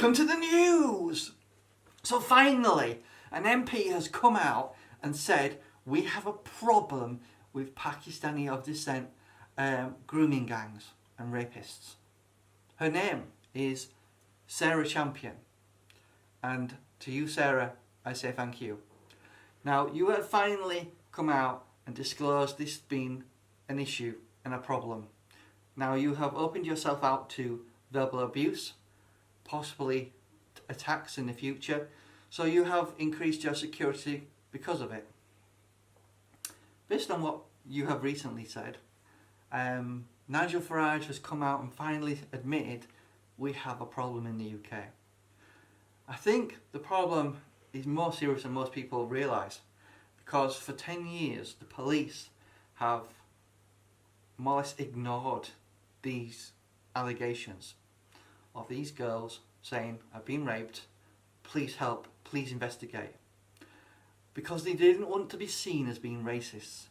Welcome to the news! So finally, an MP has come out and said, we have a problem with Pakistani of descent grooming gangs and rapists. Her name is Sarah Champion. And to you, Sarah, I say thank you. Now, you have finally come out and disclosed this being an issue and a problem. Now, you have opened yourself out to verbal abuse, possibly attacks in the future, so you have increased your security because of it. Based on what you have recently said, Nigel Farage has come out and finally admitted we have a problem in the UK. I think the problem is more serious than most people realise, because for 10 years the police have more or less ignored these allegations of these girls saying, I've been raped, please help, please investigate. Because they didn't want to be seen as being racists.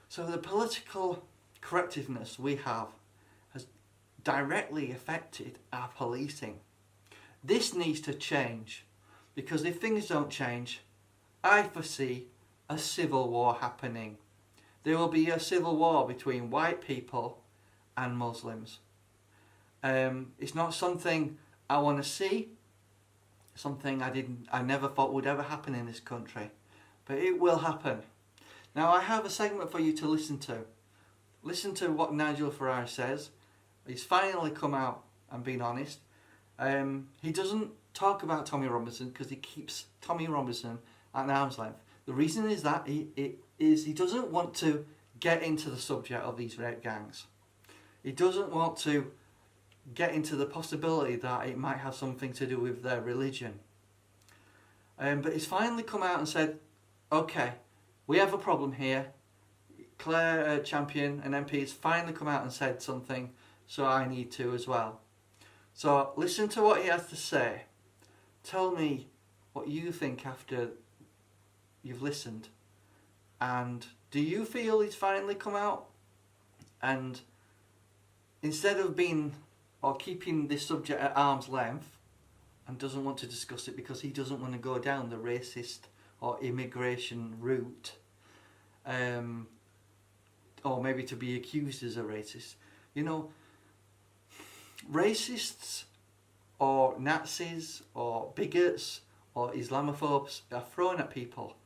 So the political correctiveness we have has directly affected our policing. This needs to change, because if things don't change, I foresee a civil war happening. There will be a civil war between white people and Muslims. It's not something I want to see, something I never thought would ever happen in this country, but it will happen. Now, I have a segment for you to listen to. Listen to what Nigel Farage says. He's finally come out and been honest. He doesn't talk about Tommy Robinson because he keeps Tommy Robinson at an arm's length. The reason is that he doesn't want to get into the subject of these rape gangs. He doesn't want to get into the possibility that it might have something to do with their religion. But he's finally come out and said, okay, we have a problem here. Claire Champion, an MP, has finally come out and said something, so I need to as well. So listen to what he has to say. Tell me what you think after you've listened. And do you feel he's finally come out and instead of being or keeping this subject at arm's length and doesn't want to discuss it because he doesn't want to go down the racist or immigration route, or maybe to be accused as a racist. You know, racists or Nazis or bigots or Islamophobes are thrown at people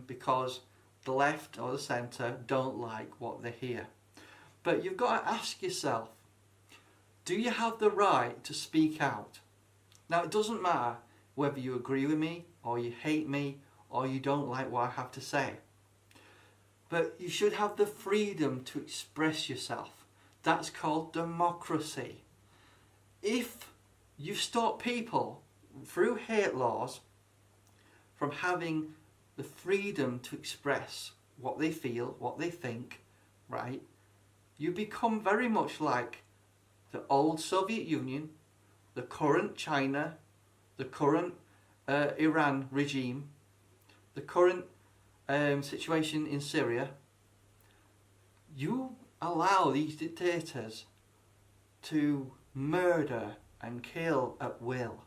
because the left or the centre don't like what they hear. But you've got to ask yourself, do you have the right to speak out? Now, it doesn't matter whether you agree with me or you hate me or you don't like what I have to say. But you should have the freedom to express yourself. That's called democracy. If you stop people through hate laws from having the freedom to express what they feel, what they think, right, you become very much like the old Soviet Union, the current China, the current Iran regime, the current situation in Syria. You allow these dictators to murder and kill at will.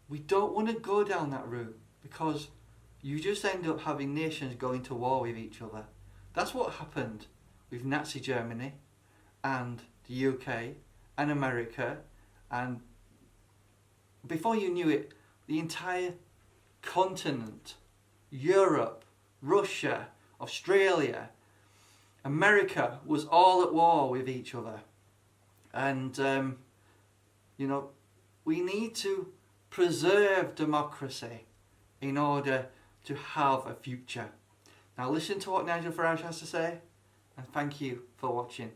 We don't want to go down that route because you just end up having nations going to war with each other. That's what happened with Nazi Germany and the UK and America, and before you knew it, the entire continent, Europe, Russia, Australia, America was all at war with each other. And, you know, we need to preserve democracy in order to have a future. Now listen to what Nigel Farage has to say, and thank you for watching.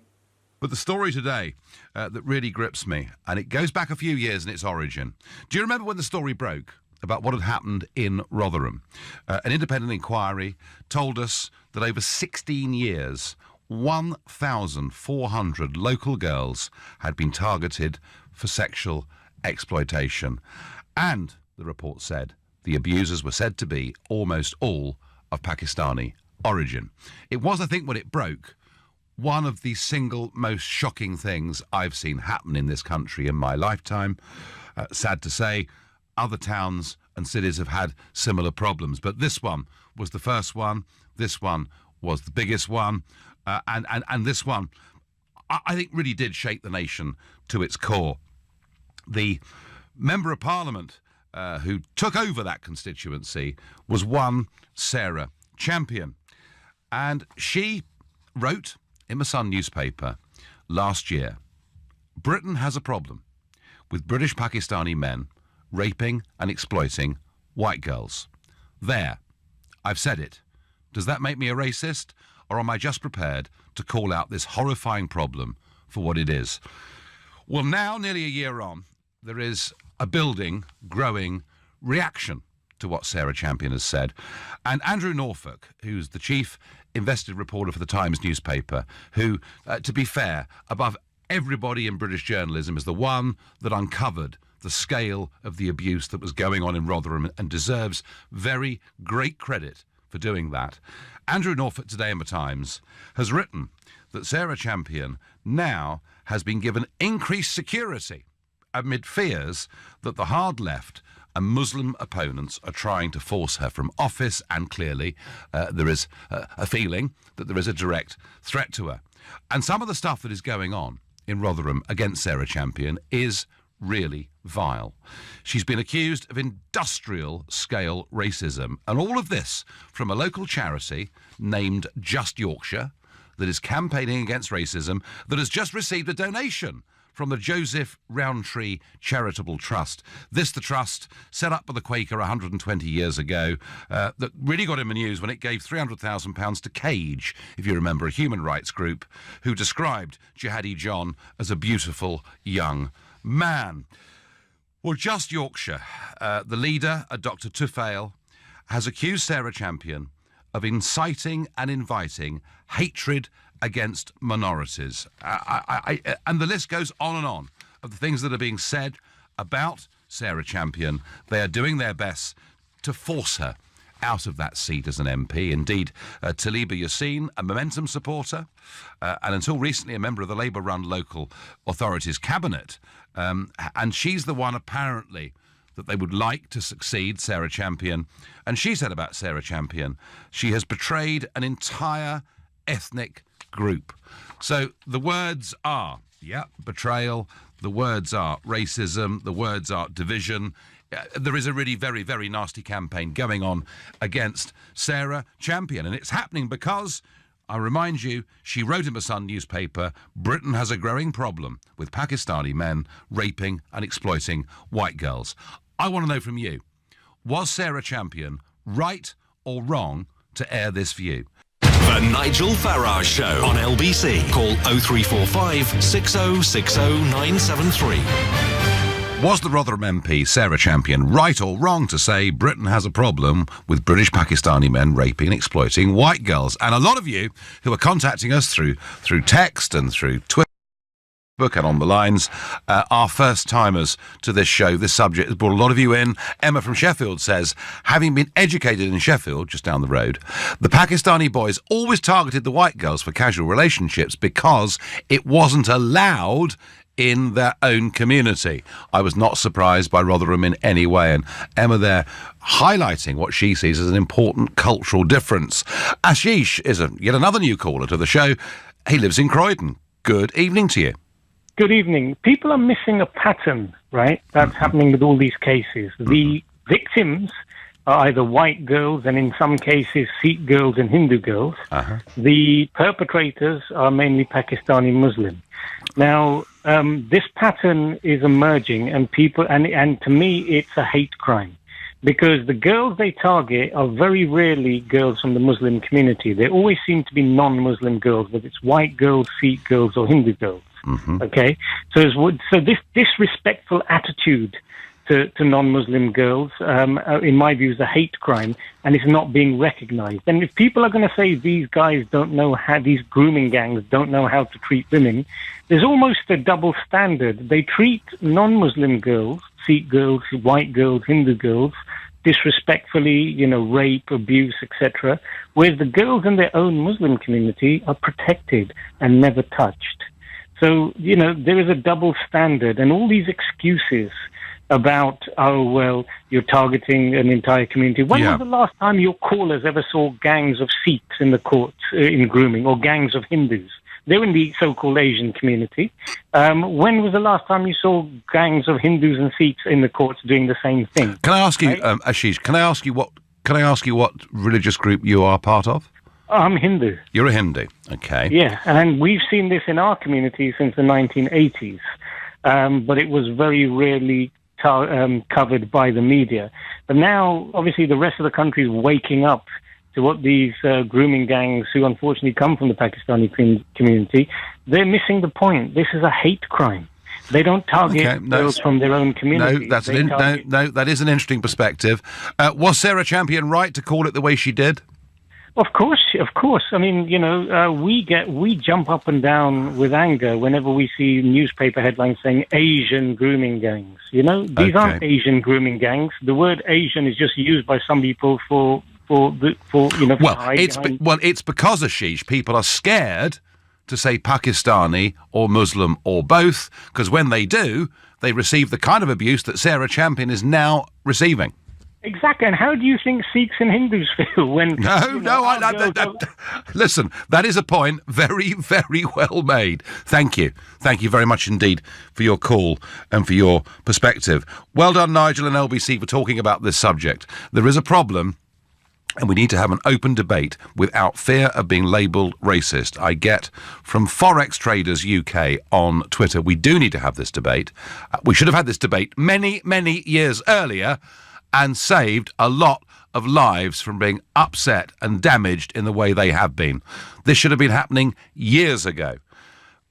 But the story today that really grips me, and it goes back a few years in its origin. Do you remember when the story broke about what had happened in Rotherham? An independent inquiry told us that over 16 years, 1,400 local girls had been targeted for sexual exploitation. And, the report said, the abusers were said to be almost all of Pakistani origin. It was, I think, when it broke, one of the single most shocking things I've seen happen in this country in my lifetime. Sad to say, other towns and cities have had similar problems, but this one was the first one. This one was the biggest one, and this one, I think, really did shake the nation to its core. The Member of Parliament who took over that constituency was one Sarah Champion, and she wrote in the Sun newspaper last year, Britain has a problem with British Pakistani men raping and exploiting white girls. There, I've said it. Does that make me a racist, or am I just prepared to call out this horrifying problem for what it is? Well, now, nearly a year on, there is a building, growing reaction to what Sarah Champion has said. And Andrew Norfolk, who's the chief investigative reporter for the Times newspaper, who, to be fair, above everybody in British journalism, is the one that uncovered the scale of the abuse that was going on in Rotherham and deserves very great credit for doing that. Andrew Norfolk today in the Times has written that Sarah Champion now has been given increased security amid fears that the hard left and Muslim opponents are trying to force her from office, and clearly there is a feeling that there is a direct threat to her. And some of the stuff that is going on in Rotherham against Sarah Champion is really vile. She's been accused of industrial-scale racism, and all of this from a local charity named Just Yorkshire that is campaigning against racism, that has just received a donation from the Joseph Rowntree Charitable Trust. This, the trust, set up by the Quaker 120 years ago, that really got in the news when it gave £300,000 to Cage, if you remember, a human rights group, who described Jihadi John as a beautiful young man. Well, Just Yorkshire, the leader, Dr. Tufail, has accused Sarah Champion of inciting and inviting hatred against minorities. And the list goes on and on of the things that are being said about Sarah Champion. They are doing their best to force her out of that seat as an MP. Indeed, Taliba Yassin, a Momentum supporter, and until recently a member of the Labour-run local authorities cabinet, and she's the one apparently that they would like to succeed Sarah Champion. And she said about Sarah Champion, she has betrayed an entire ethnic group. So the words are, betrayal, the words are racism, the words are division. There is a really very, very nasty campaign going on against Sarah Champion, and it's happening because, I remind you, she wrote in the Sun newspaper, Britain has a growing problem with Pakistani men raping and exploiting white girls. I want to know from you, was Sarah Champion right or wrong to air this view? The Nigel Farage Show on LBC. Call 0345 6060 973. Was the Rotherham MP, Sarah Champion, right or wrong to say Britain has a problem with British Pakistani men raping and exploiting white girls? And a lot of you who are contacting us through text and through Twitter and on the lines are first-timers to this show. This subject has brought a lot of you in. Emma from Sheffield says, having been educated in Sheffield, just down the road, the Pakistani boys always targeted the white girls for casual relationships because it wasn't allowed in their own community. I was not surprised by Rotherham in any way. And Emma there highlighting what she sees as an important cultural difference. Ashish is yet another new caller to the show. He lives in Croydon. Good evening to you. Good evening. People are missing a pattern, right? That's happening with all these cases. The victims are either white girls and in some cases Sikh girls and Hindu girls. The perpetrators are mainly Pakistani Muslim. Now, this pattern is emerging and people, and to me, it's a hate crime because the girls they target are very rarely girls from the Muslim community. They always seem to be non-Muslim girls, whether it's white girls, Sikh girls or Hindu girls. Okay, so this disrespectful attitude to non-Muslim girls, in my view, is a hate crime, and it's not being recognized. And if people are going to say these guys don't know how, these grooming gangs don't know how to treat women, there's almost a double standard. They treat non-Muslim girls, Sikh girls, white girls, Hindu girls, disrespectfully, rape, abuse, etc., whereas the girls in their own Muslim community are protected and never touched. So, there is a double standard, and all these excuses about, oh, well, you're targeting an entire community. When was the last time your callers ever saw gangs of Sikhs in the courts in grooming, or gangs of Hindus? They're in the so-called Asian community. When was the last time you saw gangs of Hindus and Sikhs in the courts doing the same thing? Can I ask you, Ashish, can I ask you what religious group you are part of? I'm Hindu. You're a Hindu, okay. Yeah, and we've seen this in our community since the 1980s, but it was very rarely covered by the media. But now, obviously, the rest of the country is waking up to what these grooming gangs, who unfortunately come from the Pakistani community, they're missing the point. This is a hate crime. They don't target girls from their own community. No, that is an interesting perspective. Was Sarah Champion right to call it the way she did? Of course. I mean, we jump up and down with anger whenever we see newspaper headlines saying Asian grooming gangs. These aren't Asian grooming gangs. The word Asian is just used by some people it's because, Ashish, people are scared to say Pakistani or Muslim or both, because when they do, they receive the kind of abuse that Sarah Champion is now receiving. Exactly, and how do you think Sikhs and Hindus feel when... Listen, that is a point very, very well made. Thank you. Thank you very much indeed for your call and for your perspective. Well done, Nigel and LBC, for talking about this subject. There is a problem, and we need to have an open debate without fear of being labelled racist. I get from Forex Traders UK on Twitter, we do need to have this debate. We should have had this debate many, many years earlier, and saved a lot of lives from being upset and damaged in the way they have been. This should have been happening years ago.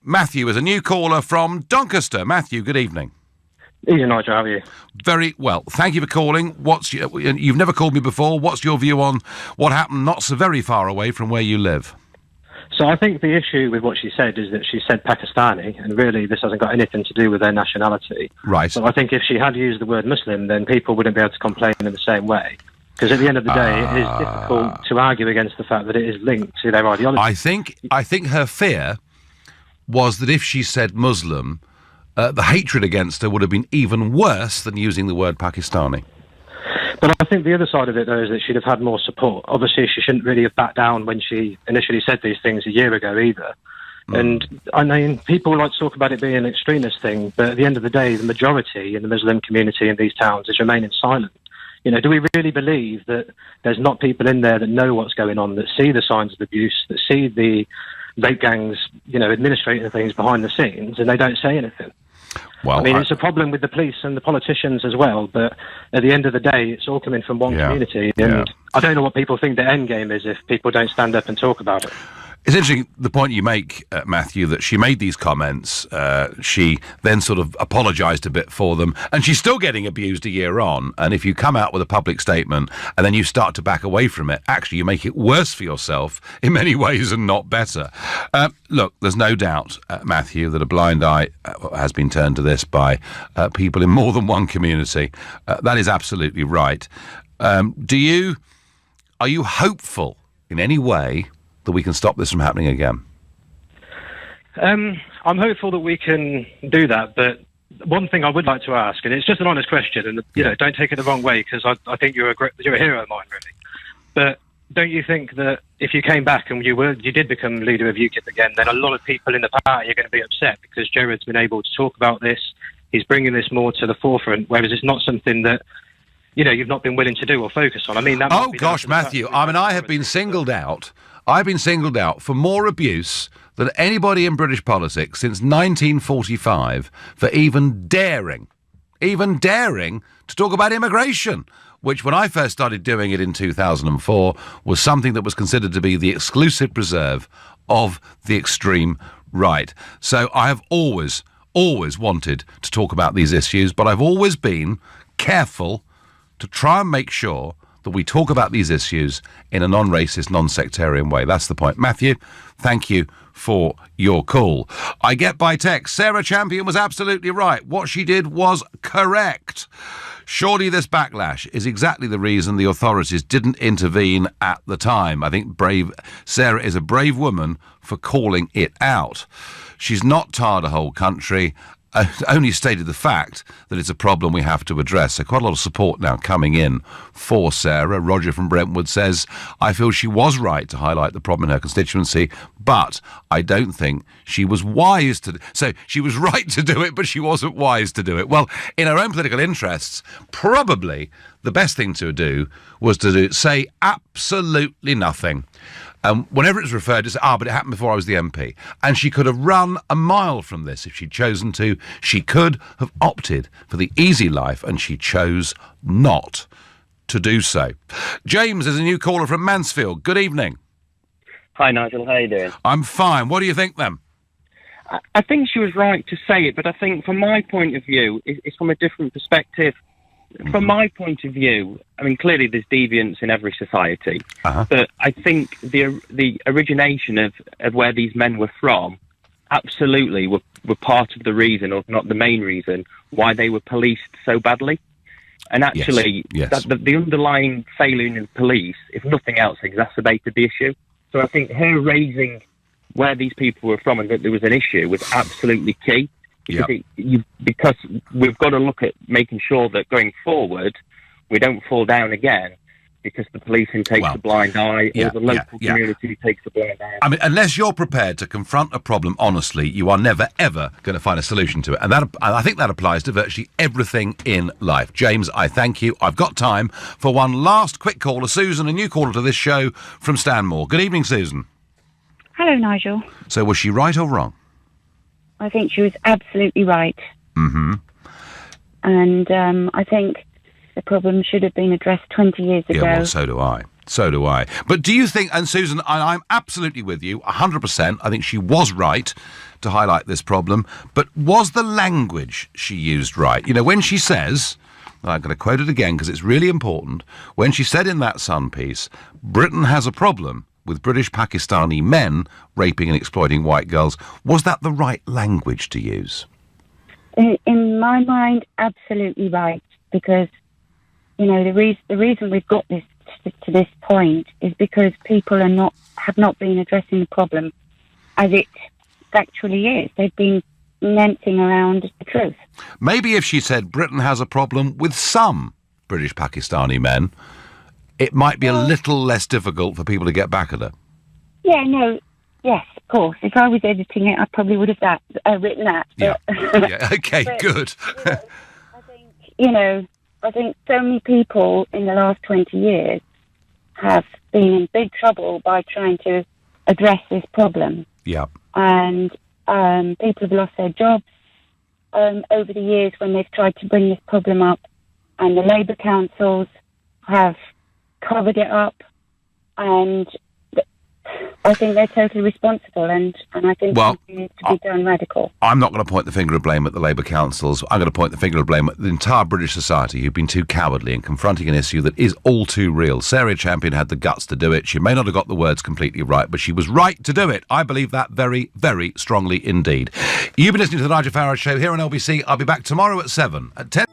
Matthew is a new caller from Doncaster. Matthew, good evening. Evening, Nigel. How are you? Very well. Thank you for calling. You've never called me before. What's your view on what happened not so very far away from where you live? So I think the issue with what she said is that she said Pakistani, and really this hasn't got anything to do with their nationality. Right. So I think if she had used the word Muslim, then people wouldn't be able to complain in the same way. Because at the end of the day, it is difficult to argue against the fact that it is linked to their ideology. I think her fear was that if she said Muslim, the hatred against her would have been even worse than using the word Pakistani. But I think the other side of it, though, is that she'd have had more support. Obviously, she shouldn't really have backed down when she initially said these things a year ago either. And, I mean, people like to talk about it being an extremist thing, but at the end of the day, the majority in the Muslim community in these towns is remaining silent. Do we really believe that there's not people in there that know what's going on, that see the signs of abuse, that see the rape gangs, administrating things behind the scenes, and they don't say anything? Well, I mean, it's a problem with the police and the politicians as well, but at the end of the day, it's all coming from one community, and I don't know what people think the end game is if people don't stand up and talk about it. It's interesting, the point you make, Matthew, that she made these comments, she then sort of apologised a bit for them, and she's still getting abused a year on, and if you come out with a public statement and then you start to back away from it, actually you make it worse for yourself in many ways and not better. Look, there's no doubt, Matthew, that a blind eye has been turned to this by people in more than one community. That is absolutely right. Are you hopeful in any way that we can stop this from happening again? I'm hopeful that we can do that, but one thing I would like to ask, and it's just an honest question, and don't take it the wrong way, because I think you're a hero of mine, really. But don't you think that if you came back and you did become leader of UKIP again, then a lot of people in the party are going to be upset because Gerard's been able to talk about this, he's bringing this more to the forefront, whereas it's not something that you've not been willing to do or focus on. I mean, that. Oh gosh, Matthew! I mean, I have been singled out. I've been singled out for more abuse than anybody in British politics since 1945 for even daring to talk about immigration, which when I first started doing it in 2004 was something that was considered to be the exclusive preserve of the extreme right. So I have always wanted to talk about these issues, but I've always been careful to try and make sure that we talk about these issues in a non-racist, non-sectarian way. That's the point. Matthew, thank you for your call. I get by text, Sarah Champion was absolutely right. What she did was correct. Surely this backlash is exactly the reason the authorities didn't intervene at the time. I think Sarah is a brave woman for calling it out. She's not tarred a whole country, only stated the fact that it's a problem we have to address. So quite a lot of support now coming in for Sarah. Roger from Brentwood says, I feel she was right to highlight the problem in her constituency, but I don't think she was wise to... So she was right to do it, but she wasn't wise to do it. Well, in her own political interests, probably the best thing to do was to say absolutely nothing. Whenever it's referred to, but it happened before I was the MP. And she could have run a mile from this if she'd chosen to. She could have opted for the easy life, and she chose not to do so. James is a new caller from Mansfield. Good evening. Hi, Nigel. How you doing? I'm fine. What do you think, then? I think she was right to say it, but I think from my point of view, it's from a different perspective. From my point of view, I mean, clearly there's deviance in every society, but I think the origination of where these men were from absolutely were part of the reason, or not the main reason, why they were policed so badly. And actually, yes. The underlying failure in the police, if nothing else, exacerbated the issue. So I think her raising where these people were from and that there was an issue was absolutely key. Because we've got to look at making sure that going forward we don't fall down again because the policing takes a blind eye or the local community takes a blind eye. I mean, unless you're prepared to confront a problem honestly, you are never, ever going to find a solution to it. And I think that applies to virtually everything in life. James, I thank you. I've got time for one last quick caller. Susan, a new caller to this show from Stanmore. Good evening, Susan. Hello, Nigel. So was she right or wrong? I think she was absolutely right. Mm-hmm. And I think the problem should have been addressed 20 years ago. Yeah, well, so do I. So do I. But do you think, and Susan, I'm absolutely with you, 100%, I think she was right to highlight this problem, but was the language she used right? You know, when she says, and I'm going to quote it again because it's really important, when she said in that Sun piece, Britain has a problem with British Pakistani men raping and exploiting white girls, was that the right language to use? In my mind, absolutely right, because, you know, the reason we've got this to this point is because people have not been addressing the problem as it actually is. They've been dancing around the truth. Maybe if she said Britain has a problem with some British Pakistani men, it might be a little less difficult for people to get back at her. Yeah, no, yes, of course. If I was editing it, I probably would have written that. Yeah, okay, but, good. I think so many people in the last 20 years have been in big trouble by trying to address this problem. Yeah. And people have lost their jobs over the years when they've tried to bring this problem up, and the Labour councils have covered it up, and I think they're totally responsible, and I think something needs to be done radical. I'm not going to point the finger of blame at the Labour councils. I'm going to point the finger of blame at the entire British society who've been too cowardly in confronting an issue that is all too real. Sarah Champion had the guts to do it. She may not have got the words completely right, but she was right to do it. I believe that very, very strongly indeed. You've been listening to the Nigel Farage Show here on LBC. I'll be back tomorrow at 7. At 10...